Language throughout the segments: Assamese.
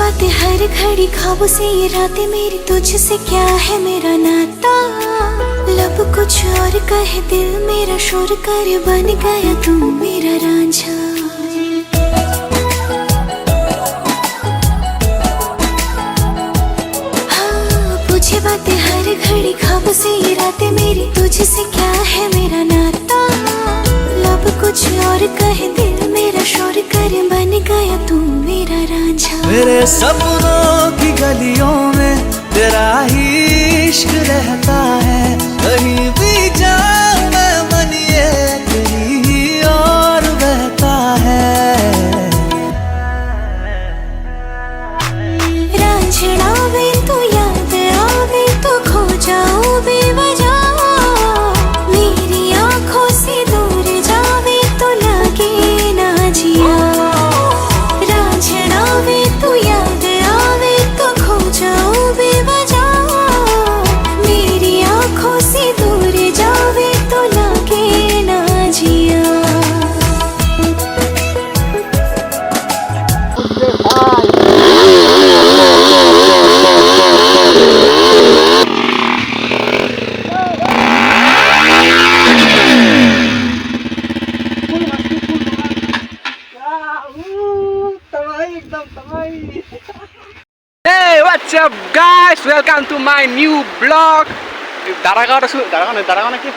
बातें हर घड़ी ख्वाबों से ये रातें मेरी तुझसे क्या है मेरा नाता। लब कुछ और कहे दिल मेरा शोर कर बन गया तू मेरा रांझा। हाँ पूछे बातें हर घड़ी ख्वाबों से ये रातें मेरी तुझसे क्या है मेरा नाता। लब कुछ और कहे दिल मेरा शोर कर बन गया तू मेरा रांझा। मेरे सपनों की गलियों में तेरा ही इश्क रहता है। कहीं भी जाऊं मैं मन ये तेरी ही और बहता है। रांझना वे तू याद आवे तो खो जाऊं बेवजह। मेरी आंखों से दूर जावे तो लगे ना जिया। रांझना वे तू याद आवे तो खो जाऊं बेवजह। मेरी आंखों से दूर जावे तो लगे ना जिया। Hey, what's up guys? Welcome to my new vlog. দাৰাগাঁৱত আছো। দাৰাগাঁও নাকি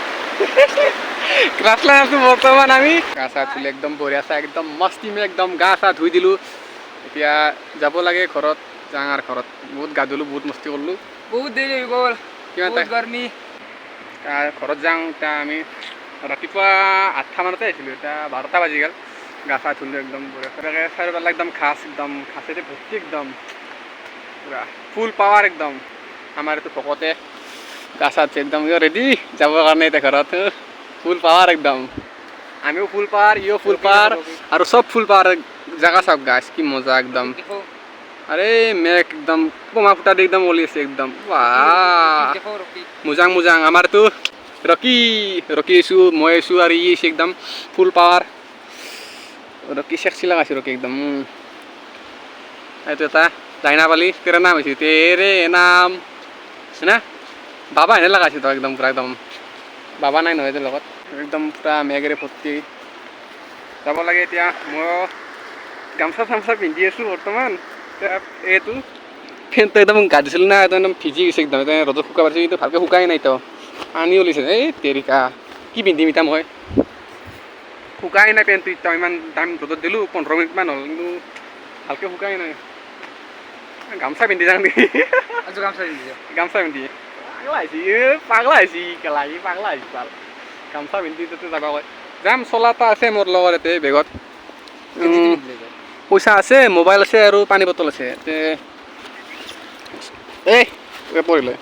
ক্লাছলৈ আছো বৰ্তমান। আমি গা চা ধুলে একদম বঢ়িয়া চা একদম মস্তি মে একদম গা চা ধুই দিলোঁ। এতিয়া যাব লাগে ঘৰত। যাঙাৰ ঘৰত বহুত গা ধুলোঁ বহুত মস্তি কৰিলোঁ। বহুত দেৰি হৈ গ'ল কিমান গৰমি। ঘৰত যাওঁ এতিয়া আমি ৰাতিপুৱা 8টা মানতে আহিছিলোঁ। এতিয়া 12টা বাজি গ'ল। গা চা ধুলোঁ একদম বঢ়িয়া চাৰিওফালে একদম ঘাঁচেৰে ভৰ্তি একদম পুৰা ফুল পাৱাৰ একদম। আমাৰ এইটো ভকতে গা চা একদম ৰেডি যাবৰ কাৰণে এতিয়া ঘৰত ফুল পাৱাৰ একদম। আমিও ফুল পাৱাৰ ইও ফুল পাৱাৰ আৰু চব ফুল পাৱাৰ জেগা চাওক গাছ কি মজা একদম। আৰে মেঘ একদম বোমা ফুটা দি একদম ওলি আছে একদম। মোজাং মোজাং আমাৰতো ৰকি আছোঁ মই আছোঁ আৰু ই আছে একদম ফুল পাৱাৰ। ৰকি চেক্সি লগাইছোঁ ৰকি একদম। এইটো এটা ডাইনা পালি তেৰা নাম হৈছে তেৰে নাম না বাবা এনে লগাইছে তো একদম পুৰা একদম বাবা নাই নহয় লগত একদম পুৰা মেঘেৰে ভৰ্তি যাব লাগে। এতিয়া মই গামছা চামচা পিন্ধি আছোঁ বৰ্তমান। এইটো ফেনটো একদম গা দিছিলোঁ না একদম ভিজি গৈছে একদম ৰ'দত শুকাব পাৰিছোঁ কিন্তু ভালকৈ শুকাই নাই তো পানী ওলিছে। এই তেৰিকা কি পিন্ধিম এতিয়া মই শুকাই নাই পেণ্টটো এতিয়া ইমান টাইম ৰ'দত দিলোঁ 15 মিনিটমান হ'ল কিন্তু ভালকৈ শুকাই নাই। গামছা পিন্ধি যাওঁ নেকি গামছা পিন্ধি পাগলা আহিছি কেলাহি পাগলা আহিছি পাল গামছা পিন্ধি তাতে যাব কয় যাম। চলা এটা আছে মোৰ লগৰ ইয়াতে বেগত পইচা আছে মোবাইল আছে আৰু পানী বটল আছে। এই পৰিলে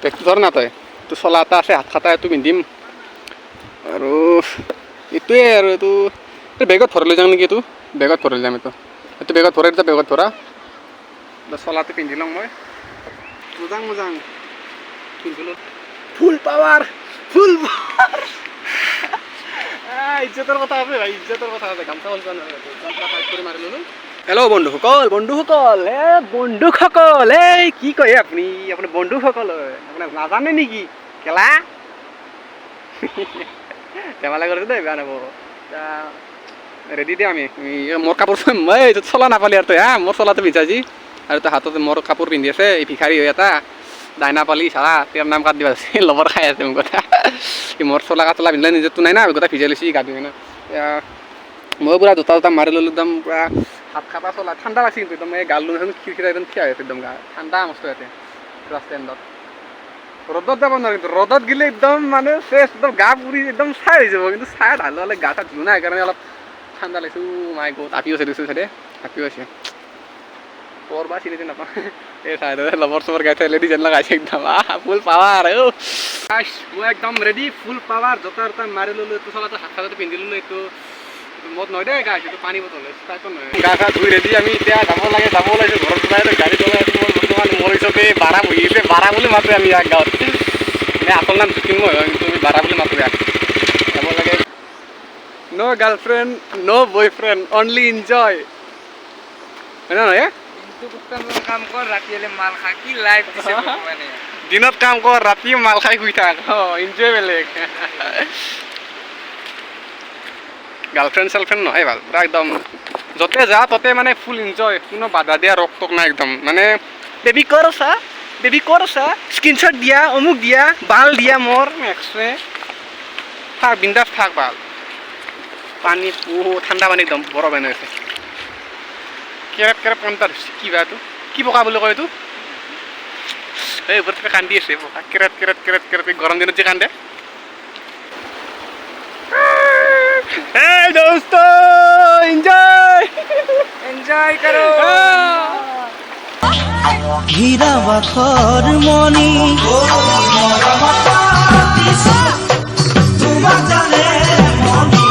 বেগটো ধৰ না তই তোৰ চলা এটা আছে হাত খাটা এইটো পিন্ধিম আৰু এইটোৱে আৰু এইটো বেগত ভৰাই লৈ যাওঁ নেকি। এইটো বেগত ভৰাই যাম। এইটো বেগত ভৰাই এতিয়া বেগত ভৰা চলাটো পিন্ধি লওঁ মই মোজাং পিন্ধিলোঁ ফুল পাৱাৰ ইজ্জতৰ কথা আছে ভাই ইজ্জতৰ কথা আছে। গামছা হ'ল কৰি মাৰি ল'লোঁ। হেল্ল' বন্ধুসকল এই কি কয় আপুনি বন্ধুসকল আপুনি নাজানে নেকি কেলা ধেমালি কৰিছোঁ দেই বেয়া নাপাব। ৰেডি দে আমি মোৰ কাপোৰ মই এইটোত চলা নাপালি আৰু তই মোৰ চলাটো পিন্ধাইছি আৰু তই হাতত মোৰ কাপোৰ পিন্ধি আছে এই ভিখাৰী হৈ এটা দাইনা পালি চালা তেওঁৰ নাম কাট দিবা লবৰ খাই আছে মোৰ কথা। মোৰ চলা কাচলা পিন্ধিলে নিজৰটো নাই না গোটা ভিজাই লৈছি গা ধুই না। মই পুৰা জোতা মাৰি ল'লোঁ একদম পুৰা হাত খাটা চলা ঠাণ্ডা লাগছি কিন্তু একদম এই গাল খিৰিকিটা একদম থিয়া হৈ আছে একদম গা ঠাণ্ডা মস্ত ইয়াতে পুৰা ষ্টেণ্ডত। ৰ'দত যাব নোৱাৰি কিন্তু ৰ'দত গ'লে একদম মানে ফ্ৰেছ একদম গা পুৰি একদম চাই হৈ যাব কিন্তু চাই ঢালো হ'লে গা চা ধুও না সেইকাৰণে অলপ ঠাণ্ডা লাগিছোঁ। মাই গড হাপিও আছে দিছোঁ চাইডে হাপিও আছে পৰ বা চিনি নাপাওঁ। এই চাইডে লবৰ চবৰ গাই চাই লেডি যেন লগাইছে একদম ফুল পাৱাৰ মই একদম ৰেডি ফুল পাৱাৰ জোতা মাৰি ল'লোঁ। এইটো চলাটো হাত খাটাটো পিন্ধি ল'লোঁ। এইটো মদ নহয় দেই গাছ এইটো পানী বটল নহয়। গা চা ধুই ৰেডি আমি এতিয়া যাব ওলাইছোঁ ঘৰত ওলাই গাড়ী চলাই আছোঁ। মই বৰ্তমান মোৰ হিচাপে বাৰা বহি আছে বাৰা বুলি মাতোঁ আমি ইয়াক গাঁৱত আচল নাম জ্যোতিৰ্ময় হয় কিন্তু আমি বাৰা বুলি মাতোঁ ইয়াক। যাব লাগে No girlfriend, no boyfriend, only enjoy. হয় নে নহয় কাম কৰ ৰাতি হলে মাল খা কি লাইফ দিছে মানে দিনত কাম কৰ ৰাতি মাল খাই শুই থাক এনজয় বেলেগ গাৰ্লফ্ৰেণ্ড চাৰ্লফ্ৰেণ্ড নহয় ভাল পুৰা একদম য'তে যা ততে মানে ফুল এনজয় কোনো বাধা দিয়া ৰক টক নাই একদম মানে বেবী কৰ আছা স্ক্ৰীনশ্বট দিয়া অমুক দিয়া বাল দিয়া মোৰ এক্সট্ৰে থাক বিন্দাছ থাক ভাল পানী ঠাণ্ডা পানী একদম বৰফ এনে আছে কেৰেপ কেৰেপ কান্দা ধৰিছে কিবা এইটো কি পকা বুলি কয় এইটো এই ওপৰত কান্দি আছে পকা কেৰেট কেৰেট কেৰেট কেৰেট গৰম দিনত যে কান্দে Hey dosto, enjoy karo হীরা বাখর মনি তোমার জানে মনি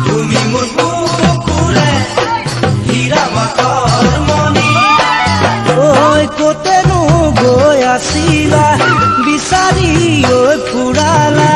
তুমি মোর বুকুরে হীরা বাখর মনি ওই কোতেনো গৈ আছিলা বিচাৰি ঐ ফুৰালা